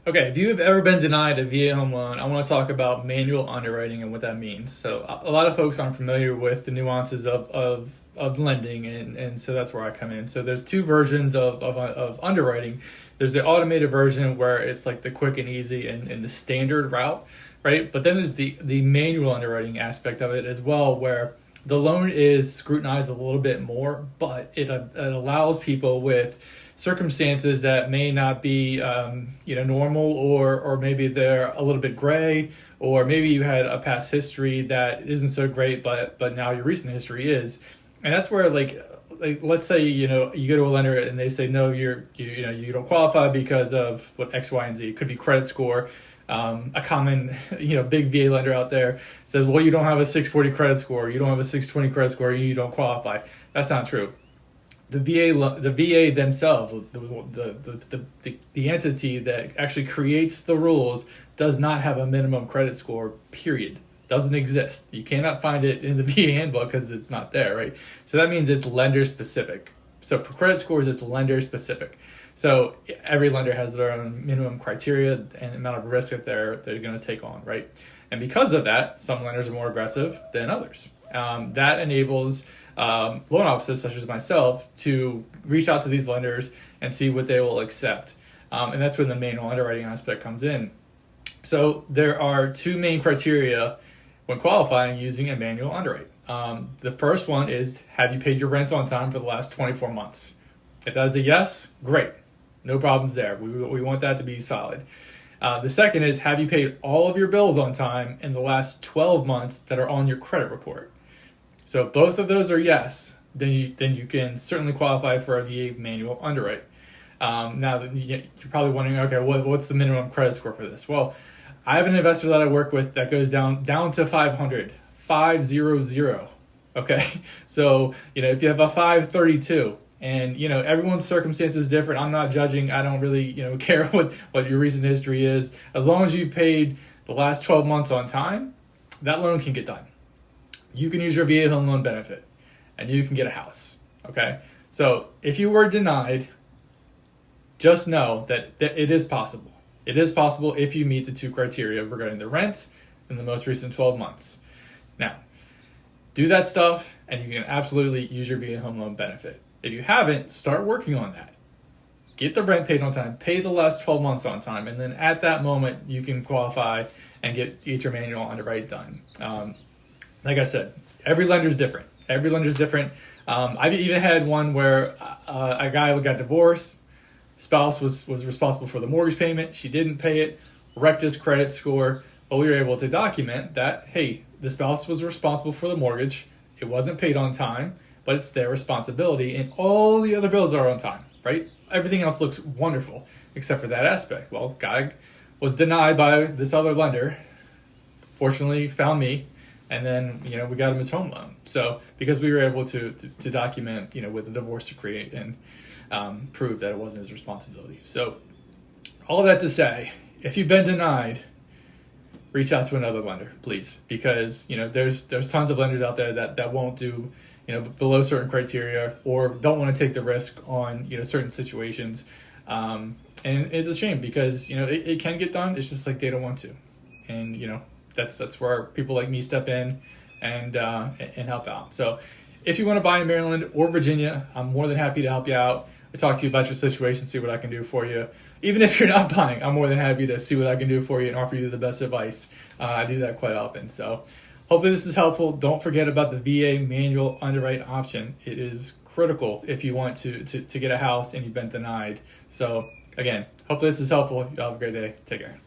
Okay, if you have ever been denied a VA home loan, I want to talk about manual underwriting and what that means. So a lot of folks aren't familiar with the nuances of lending, and so that's where I come in. So there's two versions of underwriting. There's the automated version where it's like the quick and easy and the standard route, right? But then there's the manual underwriting aspect of it as well, where the loan is scrutinized a little bit more, but it allows people with circumstances that may not be normal, or maybe they're a little bit gray, or maybe you had a past history that isn't so great, but now your recent history is. And that's where like let's say you go to a lender and they say no, you don't qualify because of what X, Y, and Z. It could be credit score. A common big VA lender out there says, well, you don't have a 640 credit score, you don't have a 620 credit score, you don't qualify. That's not true. The VA themselves, the entity that actually creates the rules, does not have a minimum credit score, period. Doesn't exist. You cannot find it in the VA handbook because it's not there, right? So that means it's lender specific. So for credit scores, it's lender specific. So every lender has their own minimum criteria and amount of risk that they're going to take on, right? And because of that, some lenders are more aggressive than others. That enables loan officers such as myself to reach out to these lenders and see what they will accept. And that's when the manual underwriting aspect comes in. So there are two main criteria when qualifying using a manual underwrite. The first one is, have you paid your rent on time for the last 24 months? If that is a yes, great. No problems there. We want that to be solid. The second is, have you paid all of your bills on time in the last 12 months that are on your credit report? So if both of those are yes, then you can certainly qualify for a VA manual underwrite. Now, you're probably wondering, okay, what's the minimum credit score for this? Well, I have an investor that I work with that goes down to 500. Okay, so if you have a 532, and everyone's circumstance is different. I'm not judging. I don't really care what your recent history is. As long as you paid the last 12 months on time, that loan can get done. You can use your VA home loan benefit, and you can get a house. Okay, so if you were denied, just know that it is possible. It is possible if you meet the two criteria regarding the rent in the most recent 12 months. Now, do that stuff, and you can absolutely use your VA home loan benefit. If you haven't, start working on that. Get the rent paid on time, pay the last 12 months on time, and then at that moment, you can qualify and get your manual underwrite done. Like I said, every lender's different. I've even had one where a guy got divorced. Spouse was responsible for the mortgage payment. She didn't pay it, wrecked his credit score. But we were able to document that, hey, the spouse was responsible for the mortgage. It wasn't paid on time, but it's their responsibility, and all the other bills are on time, right? Everything else looks wonderful except for that aspect. Well, guy was denied by this other lender, fortunately found me, and then we got him his home loan. So because we were able to document with the divorce decree and prove that it wasn't his responsibility. So all that to say, if you've been denied, reach out to another lender, please, because there's tons of lenders out there that won't do below certain criteria, or don't want to take the risk on certain situations, and it's a shame because it can get done. It's just like they don't want to, and that's where people like me step in and help out. So if you want to buy in Maryland or Virginia, I'm more than happy to help you out. I talk to you about your situation, see what I can do for you. Even if you're not buying, I'm more than happy to see what I can do for you and offer you the best advice. I do that quite often. So hopefully this is helpful. Don't forget about the VA manual underwrite option. It is critical if you want to get a house and you've been denied. So again, hopefully this is helpful. You all have a great day. Take care.